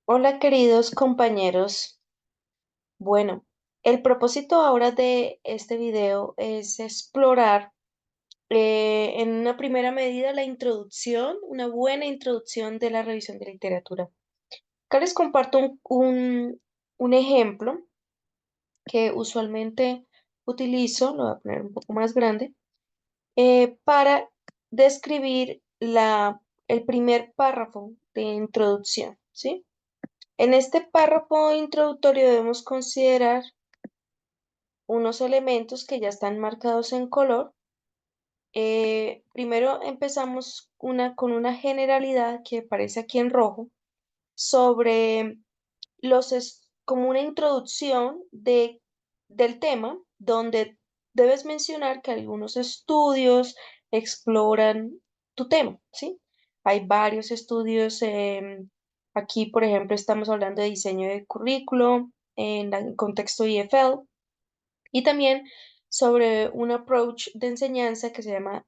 Hola queridos compañeros. Bueno, el propósito ahora de este video es explorar en una primera medida la introducción, una buena introducción de la revisión de literatura. Acá les comparto un ejemplo que usualmente utilizo, lo voy a poner un poco más grande, para describir el primer párrafo de introducción, ¿sí? En este párrafo introductorio debemos considerar unos elementos que ya están marcados en color. Primero empezamos con una generalidad que aparece aquí en rojo sobre como una introducción del tema, donde debes mencionar que algunos estudios exploran tu tema, ¿sí? Hay varios estudios. Aquí, por ejemplo, estamos hablando de diseño de currículo en el contexto EFL y también sobre un approach de enseñanza que se llama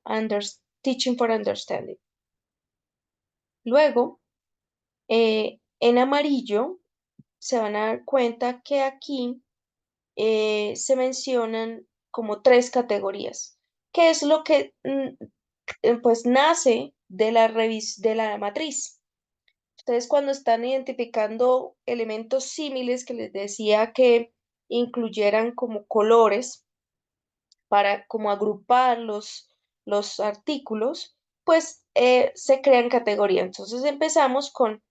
Teaching for Understanding. Luego, en amarillo, se van a dar cuenta que aquí se mencionan como tres categorías, que es lo que pues nace de de la matriz. Ustedes cuando están identificando elementos símiles que les decía que incluyeran como colores para como agrupar los artículos, pues se crean categorías. Entonces empezamos con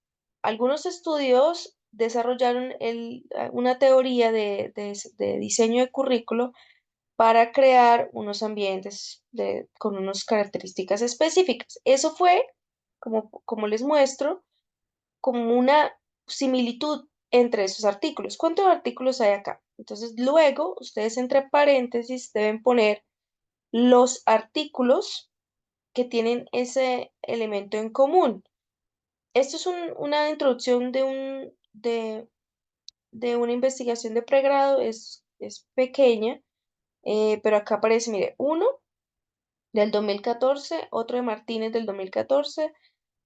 algunos estudios desarrollaron una teoría de diseño de currículo para crear unos ambientes con unas características específicas. Eso fue, como les muestro, como una similitud entre esos artículos. ¿Cuántos artículos hay acá? Entonces, luego, ustedes entre paréntesis deben poner los artículos que tienen ese elemento en común. Esto es una introducción de una investigación de pregrado, es pequeña, pero acá aparece, mire, uno del 2014, otro de Martínez del 2014,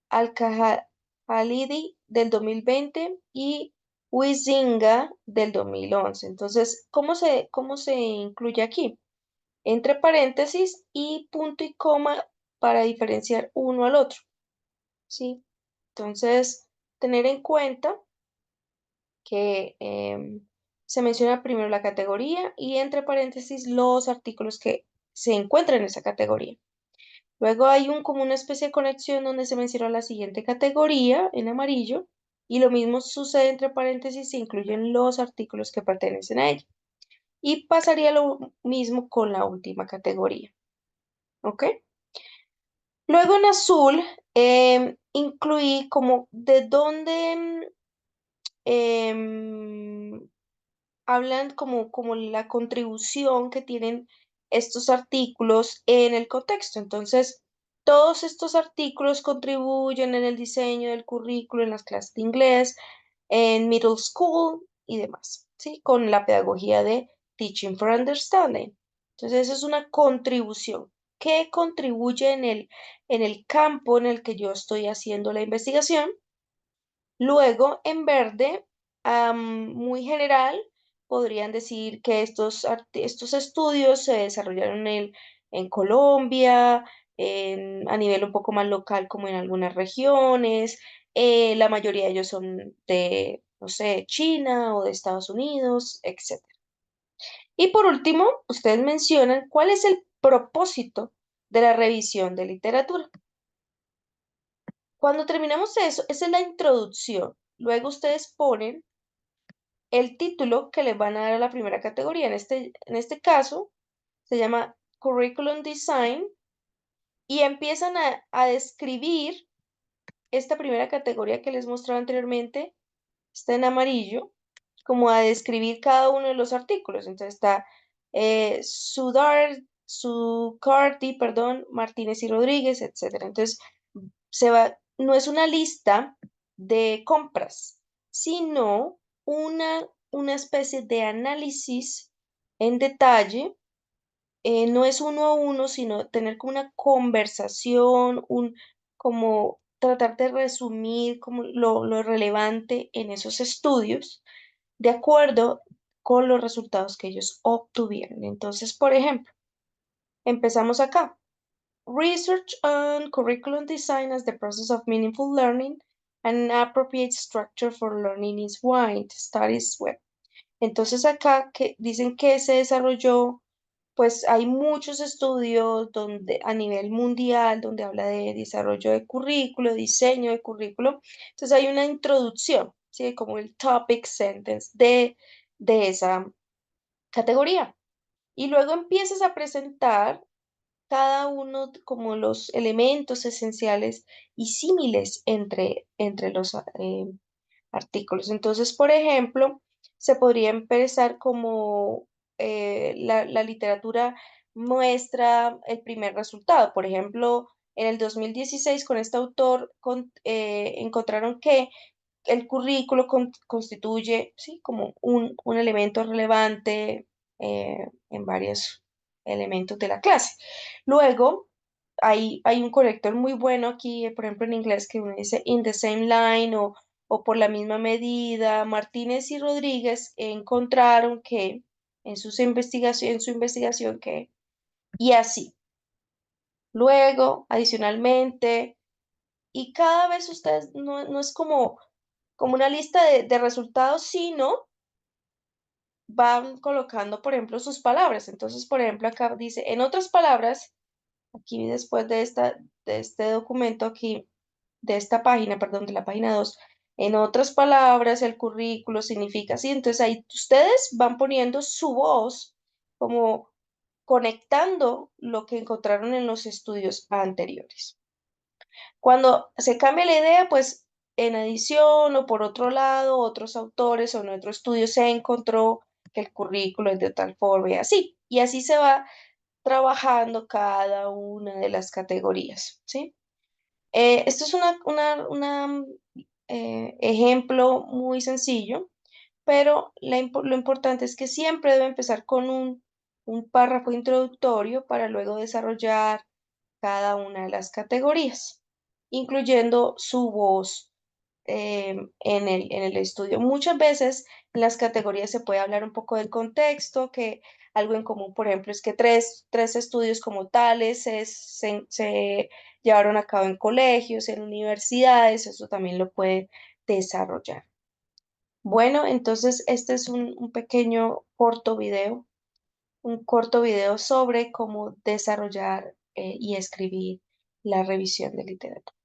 Al-Khalidi del 2020 y Huizinga del 2011. Entonces, cómo se incluye aquí? Entre paréntesis y punto y coma para diferenciar uno al otro, ¿sí? Entonces, tener en cuenta que se menciona primero la categoría y entre paréntesis los artículos que se encuentran en esa categoría. Luego hay como una especie de conexión donde se menciona la siguiente categoría en amarillo y lo mismo sucede entre paréntesis, se incluyen los artículos que pertenecen a ella. Y pasaría lo mismo con la última categoría, ¿ok? Luego en azul incluí como de dónde em, hablan como la contribución que tienen estos artículos en el contexto. Entonces, todos estos artículos contribuyen en el diseño del currículo, en las clases de inglés, en middle school y demás, ¿sí? Con la pedagogía de Teaching for Understanding. Entonces, eso es una contribución. ¿Qué contribuye en el campo en el que yo estoy haciendo la investigación? Luego, en verde, muy general, podrían decir que estos estudios se desarrollaron en Colombia, a nivel un poco más local como en algunas regiones. La mayoría de ellos son de, no sé, China o de Estados Unidos, etc. Y por último, ustedes mencionan cuál es el propósito de la revisión de literatura. Cuando terminamos eso, esa es la introducción. Luego ustedes ponen el título que les van a dar a la primera categoría. En este caso, se llama Curriculum Design y empiezan a describir esta primera categoría que les mostraba anteriormente, está en amarillo, como a describir cada uno de los artículos. Entonces está Sucardi, perdón, Martínez y Rodríguez, etcétera. Entonces, no es una lista de compras, sino una especie de análisis en detalle. No es uno a uno, sino tener como una conversación, como tratar de resumir como lo relevante en esos estudios de acuerdo con los resultados que ellos obtuvieron. Entonces, por ejemplo, empezamos acá. Research on curriculum design as the process of meaningful learning and an appropriate structure for learning is wide. Studies web. Entonces acá que dicen que se desarrolló, pues hay muchos estudios donde a nivel mundial donde habla de desarrollo de currículo, diseño de currículo. Entonces hay una introducción, ¿sí? Como el topic sentence de esa categoría. Y luego empiezas a presentar cada uno como los elementos esenciales y símiles entre los artículos. Entonces, por ejemplo, se podría empezar como la literatura muestra el primer resultado. Por ejemplo, en el 2016 con este autor encontraron que el currículo constituye, sí, como un elemento relevante en varios elementos de la clase. Luego, hay un corrector muy bueno aquí, por ejemplo, en inglés, que uno dice in the same line o por la misma medida. Martínez y Rodríguez encontraron que en su investigación que, y así. Luego, adicionalmente, y cada vez ustedes no es como una lista de resultados, sino van colocando, por ejemplo, sus palabras. Entonces, por ejemplo, acá dice, en otras palabras, aquí después de este documento, aquí, de esta página, perdón, de la página 2 en otras palabras, el currículo significa así. Entonces, ahí ustedes van poniendo su voz como conectando lo que encontraron en los estudios anteriores. Cuando se cambia la idea, pues en adición o por otro lado, otros autores o en otro estudio se encontró que el currículo es de tal forma y así. Y así se va trabajando cada una de las categorías, ¿sí? Esto es ejemplo muy sencillo, pero lo importante es que siempre debe empezar con un párrafo introductorio para luego desarrollar cada una de las categorías, incluyendo su voz en el estudio. Muchas veces en las categorías se puede hablar un poco del contexto, que algo en común, por ejemplo, es que tres estudios como tales se llevaron a cabo en colegios, en universidades, eso también lo puede desarrollar. Bueno, entonces este es un pequeño corto video, un corto video sobre cómo desarrollar y escribir la revisión de literatura.